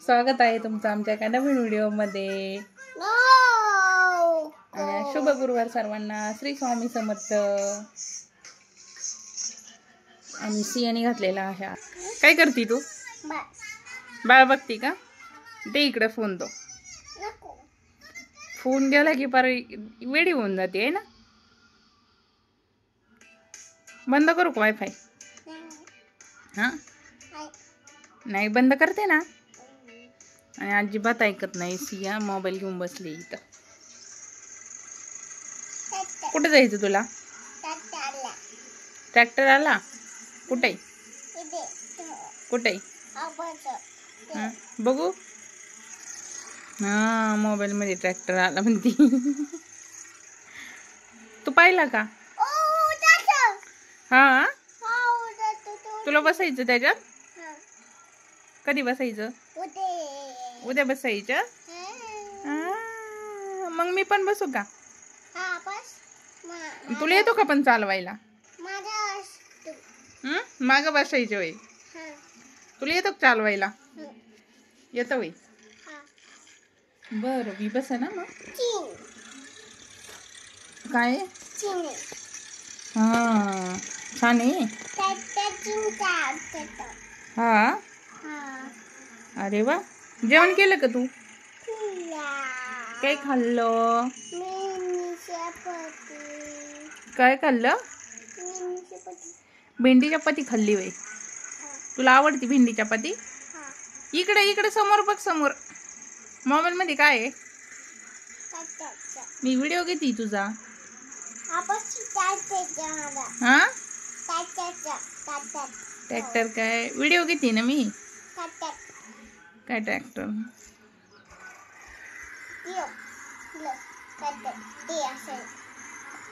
स्वागत आहे तुमचं आमच्या एका नवीन व्हिडिओमध्ये। आणि शुभ गुरुवार सर्वांना, श्री स्वामी समर्थ। आम्ही सियाने घातलेला आहे। काय करती तू? बाळ बघती का? दे इकडे फोन। तो फोन गेला की पार वेडी होऊन जाते आहे ना। बंद करू का वायफाय? हाँ नाही बंद करते ना। आणि अजिबात ऐकत नाही सिया, मोबाईल घेऊन बसली इथं। कुठे जायचं तुला? ट्रॅक्टर आला? कुठे कुठे? बघू। हाँ मोबाईल मध्ये ट्रॅक्टर आला म्हणती। तू पाहिला का? हाँ तुला बसायचं त्याच्यात? कधी बसायचं? उद्या बसायचं? मग मी पण बसू का? तुला येतो का पण चालवायला? मागं बसायचं वय? तुला येतो का चालवायला? येतं वय? बरं मी बसा ना मग। काय? हाँ छान आहे। हाँ अरे वा, जेवण केलं का तू? काय खाल्लं? काय खाल्लं? भेंडी चपाती खाल्ली वय? तुला आवडती भेंडी चपाती? इकडे इकडे समोर बघ, समोर मोबाईल मध्ये काय आहे? मी व्हिडिओ घेते तुझा। हाँ ट्रॅक्टर काय व्हिडिओ घेते ना मी। काय ट्रॅक्टर?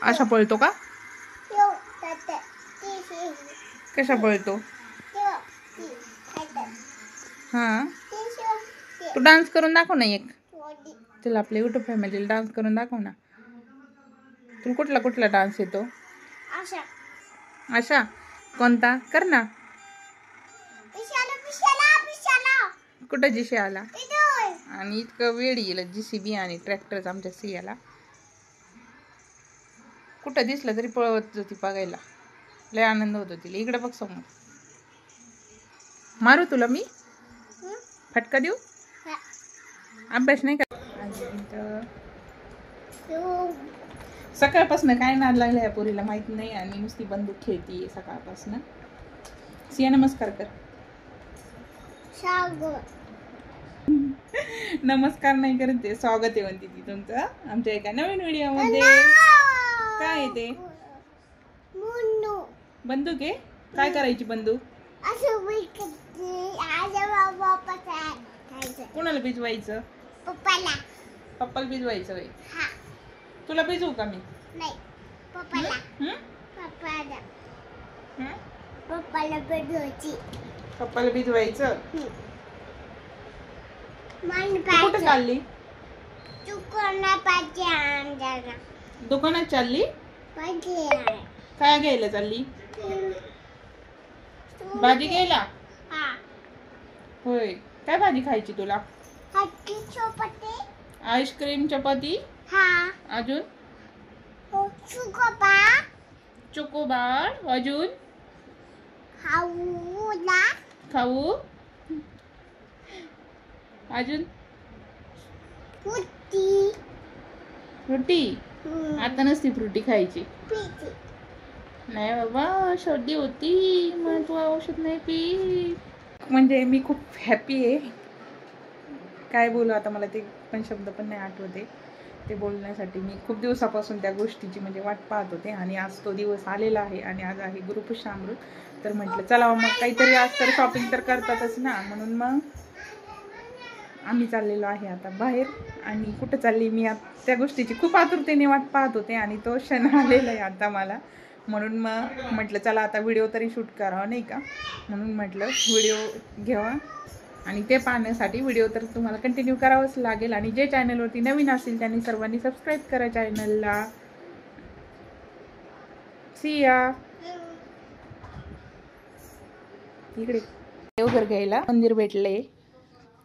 असा पळतो का? कसा पळतो? हाँ तू डान्स करून दाखव ना एक। चल आपल्या यूट्यूब फॅमिलीला डान्स करून दाखव ना। तुला कुठला कुठला डान्स येतो? अशा कोणता कर ना। कुठं जिशे आला? आणि इतकं वेळ येईल JCB आणि ट्रॅक्टरच आमच्या सियाला। कुठं दिसलं तरी पळवत होती बघायला, लय आनंद होतो तिला। इकडे बघ समोर। मारू तुला मी? फटका देऊ? अभ्यास नाही कर? सकाळपासून काय नाद लागला या पोरीला माहित नाही, आणि नुसती बंदूक खेळती सकाळपासून। सिया नमस्कार कर। नमस्कार नाही करत ते, स्वागत आहे म्हणते ती तुमचं आमच्या एका नवीन व्हिडिओ मध्ये। काय आहे ते? बंदूक आहे? काय करायची बंदूक? कोणाला भिजवायचं? पप्पाला। पप्पाला भिजवायचं वय? तुला भिजवू का मी? नाही पप्पाला। पप्पाला भिजवायची। पप्पाला भिजवायचं? कुठे चालली? दुकानात चालली? काय घ्यायला चालली? भाजी घ्यायला? होय काय भाजी खायची तुला? आईस्क्रीम चपाती? अजून? चोकोबार। अजून? खाऊ? अजून? फ्रुटी? आता नसती फ्रुटी खायची? नाही बाबा सर्दी होती म्हणून तू औषध नाही पी। म्हणजे मी खूप हॅपी आहे। काय बोलू आता, मला ते पण शब्द पण नाही आठवते ते बोलण्यासाठी। मी खूप दिवसापासून त्या गोष्टीची म्हणजे वाट पाहत होते, आणि आज तो दिवस आलेला आहे। आणि आज आहे गुरुपुष्यामृत, तर म्हटलं चला मग काहीतरी आज तर शॉपिंग तर करतातच ना, म्हणून मग आम्ही चाललेलो आहे आता बाहेर। आणि कुठं चालली मी त्या गोष्टीची खूप आतुरतेने वाट पाहत होते, आणि तो क्षण आलेला आहे आता मला। म्हणून मग म्हटलं चला आता व्हिडिओ तरी शूट करावा नाही का, म्हणून म्हटलं व्हिडिओ घ्यावा। आणि ते पाहण्यासाठी व्हिडिओ तर तुम्हाला कंटिन्यू करावंच लागेल। आणि जे चॅनलवरती नवीन असेल त्यांनी सर्वांनी सबस्क्राईब करा चॅनलला। सिया इकडे देवघर घ्यायला मंदिर भेटले,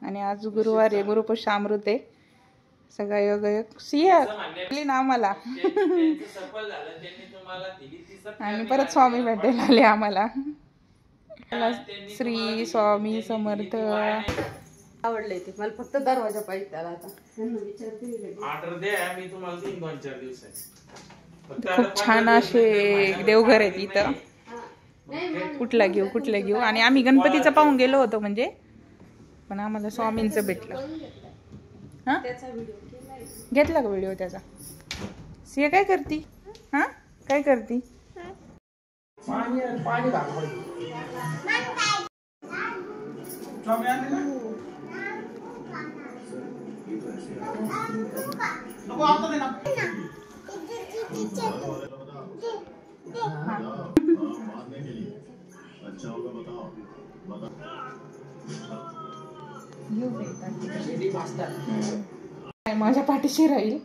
आणि आज गुरुवार आहे, गुरुपुष्यामृत आहे. सगळं योग सिया ना आम्हाला आणि परत स्वामी भेटायला आले आम्हाला. श्री स्वामी समर्थ. आवडले ते मला, फक्त दरवाजा पाहिजे त्याला. आता ऑर्डर द्या, मी तुम्हाला 3-4 दिवसात. खूप छान असे देवघर आहेत इथं. कुठला घेऊ आणि आम्ही गणपतीचं पाहून गेलो होतो म्हणजे, पण आम्हाला स्वामींचं भेटलं. हा घेतला का व्हिडिओ त्याचा? सिया काय करती? हा काय करती? माझ्या पाठीशी राहील.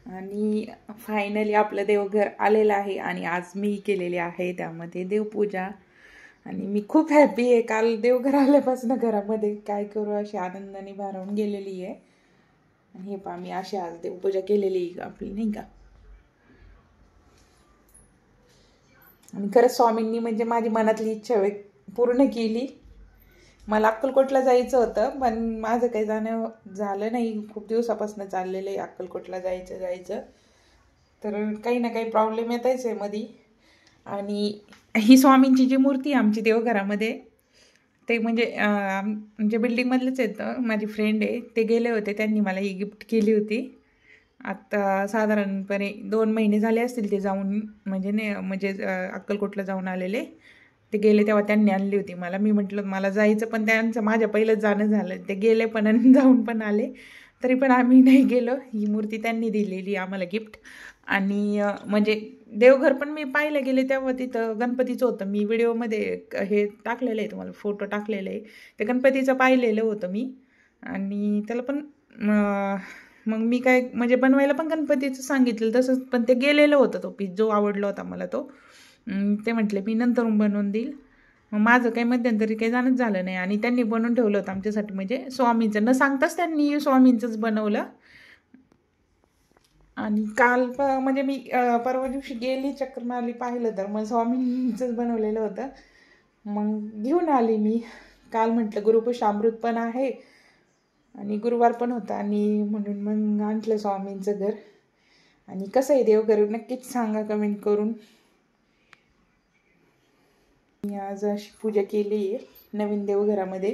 आणि फायनली आपलं देवघर आलेलं आहे आणि आज मी केलेली आहे त्यामध्ये देवपूजा. आणि मी खूप हॅपी आहे. काल देवघर आल्यापासून घरामध्ये काय करू अशी आनंदाने भारावून गेलेली आहे. आणि हे पहा, मी अशी आज देवपूजा केलेली आपली, नाही का. आणि खरंच स्वामींनी म्हणजे माझी मनातली इच्छा पूर्ण केली. मला अक्कलकोटला जायचं होतं, पण माझं काही जाणं झालं नाही. खूप दिवसापासून चाललेलं आहे अक्कलकोटला जायचं. तर काही ना काही प्रॉब्लेम येतायच आहे मध्ये. आणि ही स्वामींची जी मूर्ती आहे आमची देवघरामध्ये, ते म्हणजे बिल्डिंगमधलेच येतं. माझी फ्रेंड आहे, ते गेले होते, त्यांनी मला ही गिफ्ट केली होती. आत्ता साधारणपणे 2 महिने झाले असतील ते जाऊन, म्हणजे अक्कलकोटला जाऊन आलेले. ते गेले तेव्हा त्यांनी आणली होती मला. मी म्हटलं मला जायचं, पण त्यांचं माझ्या पहिलंच जाणं झालं. ते गेले पण आणि जाऊन पण आले, तरी पण आम्ही नाही गेलो. ही मूर्ती त्यांनी दिलेली आम्हाला गिफ्ट. आणि म्हणजे देवघर पण मी पाहायला गेले तेव्हा तिथं गणपतीचं होतं. मी व्हिडिओमध्ये हे टाकलेलं आहे, तुम्हाला फोटो टाकलेलं आहे. ते गणपतीचं पाहिलेलं होतं मी. आणि त्याला पण मग मी काय म्हणजे बनवायला पण गणपतीचं सांगितलं तसंच, पण ते गेलेलं होतं तो पीस जो आवडला होता मला तो. ते म्हटले मी नंतर बनवून देईल. मग माझं काही मध्यंतरी काही जाणंच झालं नाही. आणि त्यांनी बनवून ठेवलं होतं आमच्यासाठी, म्हणजे स्वामींचं न सांगताच त्यांनी स्वामींचंच बनवलं. आणि काल म्हणजे मी परवा दिवशी गेली, चक्कर मारली, पाहिलं तर मग स्वामींचंच बनवलेलं होतं. मग घेऊन आली मी. काल म्हटलं गुरुपुष्यामृत पण आहे आणि गुरुवार पण होता, आणि म्हणून मग आणलं स्वामींचं घर. आणि कसं आहे देवघर नक्कीच सांगा कमेंट करून. मी आज अशी पूजा केली आहे नवीन देवघरामध्ये.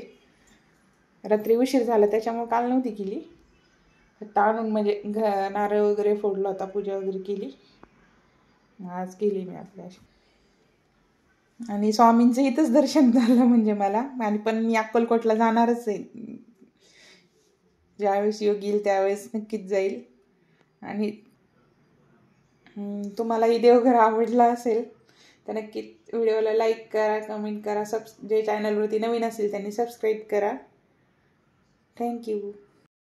रात्री उशीर झाला त्याच्यामुळे काल नव्हती केली. आणून म्हणजे नारळ वगैरे फोडला होता, पूजा वगैरे केली. आज केली मी आपल्या अशी. आणि स्वामींचं इथंच दर्शन झालं म्हणजे मला. आणि पण मी अक्कलकोटला जाणारच आहे. ज्यावेळेस योग येईल त्यावेळेस नक्कीच जाईल. आणि तुम्हालाही देवघर आवडलं असेल तर नक्की व्हिडिओला लाईक करा, कमेंट करा. जे चॅनलवरती नवीन असेल त्यांनी सबस्क्राईब करा. थँक्यू.